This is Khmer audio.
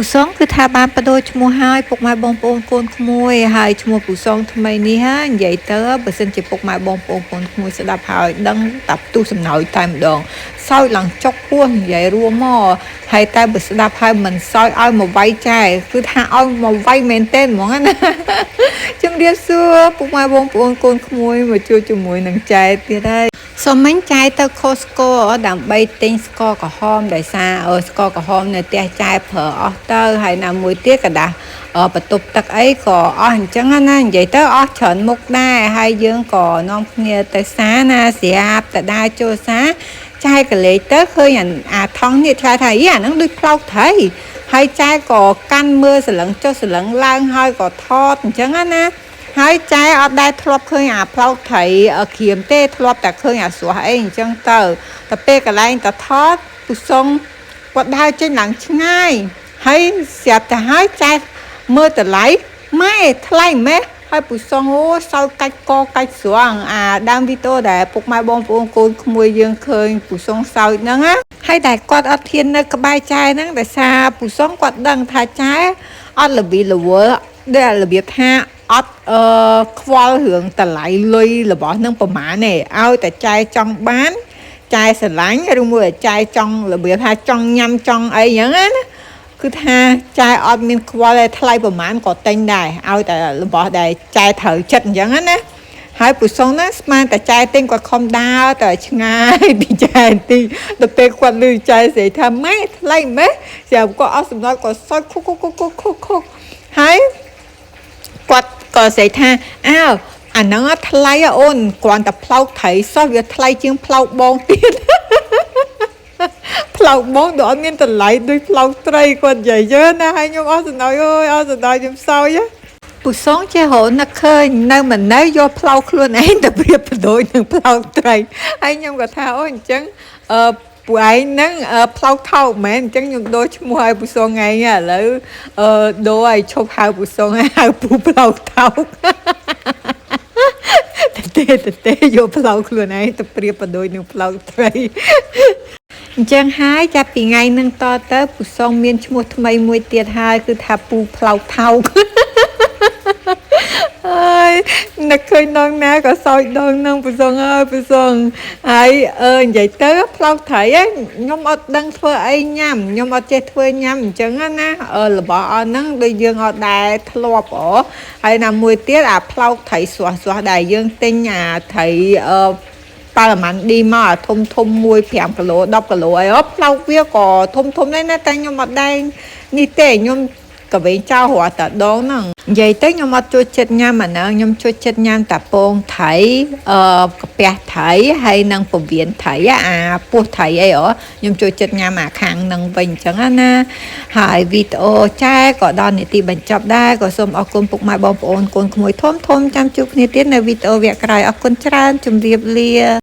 ពុសងគឺថាបានបដូរឈ្មោះហើយពុកម៉ែបងប្អូនកូនក្មួយហើយឈ្មោះពុសងថ្មីនេះហើយនិយាយទៅបើសិនជាពុកម៉ែបងប្អូនកូនក្មួយស្ដាប់ហើយដឹងតែផ្ទុះសំណោចតែម្ដងសោចឡើងចុកពោះនិយាយរួមមកហើយតែបើស្ដាប់ហើយមិនសោចឲ្យមកវាយចែគឺថាឲ្យមកវាយមែនទេហ្មងណាជំរាបសួរពុកម៉ែបងប្អូនកូនក្មួយមកជួយជាមួយនឹងចែទៀតហើយសូមមិញចែទៅ Costco ដើម្បីទិញស្ករក្រហមដោយសារស្ករក្រហមនៅផ្ទះចែប្រើអស់ទៅហើយណាមួយទៀតក៏ដាស់បន្ទប់ទឹកអីក៏អស់អញ្ចឹងណានិយាយទៅអស់ច្រើនមុខដែរហើយយើងក៏នាំគ្នាទៅសាណាស្រាប់តដាចូលសាចែកលេខទៅឃើញអាថងនេះថាអាហ្នឹងដូចផ្លោកត្រីហើយចែក៏កាន់មើលសលឹងចុះសលឹងឡើងហើយក៏ថតអញ្ចឹងណាហើយចែអត់ដែរធ្លាប់ឃើញអាផ្លោកត្រីក្រៀមទេធ្លាប់តែឃើញអាស្រស់អីអញ្ចឹងទៅតែពេលកន្លែងតថតពុសងគាត់ដើរចេញឡើងឆ្ងាយហើយស្រាប់តែហើយចែមើលតម្លៃម៉ែថ្លៃម៉េះហើយពុសងអូសោកាច់កកាច់ស្រងអាដើមវីដេអូដែលពុកម៉ែបងប្អូនកូនក្មួយយើងឃើញពុសងសោចហ្នឹងណាហើយតែគាត់អត់ធាននៅក្បែរចែហ្នឹងដោយសារពុសងគាត់ដឹងថាចែអត់លប៊ីលវើដែលរបៀបថាអត់ខ្វល់រឿងតម្លៃលុយរបស់នឹងប្រមាណទេឲ្យតែចែចង់បានចែស្រឡាញ់ឬមួយចែចង់របៀបថាចង់ញ៉ាំចង់អីចឹងណាគឺថាចែអត់មានខ្វល់ទេថ្លៃប្រមាណក៏ទិញដែរឲ្យតែរបស់ដែលចែត្រូវចិត្តអញ្ចឹងណាហើយពុសងណាស្មានតែចែទិញគាត់ខំដើរតែឆ្ងាយពីចែទីដល់ពេលគាត់លឺចែស្រីថាម៉ែថ្លៃម៉េះស្រាប់គាត់អស់សំណល់គាត់សោចខុកហើយគាត់ក៏ស្រីថាអើអាហ្នឹងថ្លៃអូនគ្រាន់តែផ្លោកត្រីសោះវាថ្លៃជាងផ្លោកបងទៀតផ្លោកបងដូចអត់មានតម្លៃដូចផ្លោកត្រីគាត់និយាយយើណាហើយខ្ញុំអស់សំណោចអើយអស់សំណោចខ្ញុំសោចពុសងចេះរហូតនឹកឃើញនៅមិននៅយកផ្លោកខ្លួនឯងទៅប្រៀបប្រដូចនឹងផ្លោកត្រីហើយខ្ញុំក៏ថាអូអញ្ចឹងពួកឯងហ្នឹងផ្លោកថោកមែនអញ្ចឹងខ្ញុំដូរឈ្មោះឲ្យពុសងឯងឥឡូវដូរឲ្យឈប់ហៅពុសងហៅពូផ្លោកថោកទេយកផ្លោកខ្លួនឯងទៅប្រៀបប្រដូចនឹងផ្លោកត្រីអញ្ចឹងហើយចាប់ពីថ្ងៃហ្នឹងតទៅពុសងមានឈ្មោះថ្មីមួយទៀតហើយគឺថាពូផ្លោកថោកហើយនឹកឃើញដងណាក៏សោចដងហ្នឹងពុសងអើយពុសងហើយនិយាយទៅផ្លោកត្រីខ្ញុំអត់ដឹងធ្វើអីញ៉ាំខ្ញុំអត់ចេះធ្វើញ៉ាំអញ្ចឹងណារបស់អស់ហ្នឹងដូចយើងអត់ដែរធ្លាប់ហើយណាមួយទៀតអាផ្លោកត្រីស្រស់ដែលយើងទិញអាត្រីប៉ារ៉ាម៉ាន់ឌីមកអាធំមួយ5គីឡូ10គីឡូអីផ្លោកវាក៏ធំដែរណាតែខ្ញុំអត់ដែរនេះទេខ្ញុំក៏វិញចោលរត់តែដងហ្នឹងនិយាយទៅខ្ញុំអត់ចូលចិត្តញ៉ាំអាហ្នឹងខ្ញុំចូលចិត្តញ៉ាំតាពងត្រីកាពះត្រីហើយនឹងពវៀនត្រីអាពោះត្រីអីខ្ញុំចូលចិត្តញ៉ាំអាខាងហ្នឹងវិញអញ្ចឹងណាហើយវីដេអូចែក៏ដល់នាទីបញ្ចប់ដែរក៏សូមអរគុណពុកម៉ែបងប្អូនកូនក្មួយធំចាំជួបគ្នាទៀតនៅវីដេអូវគ្គក្រោយអរគុណច្រើនជម្រាបលា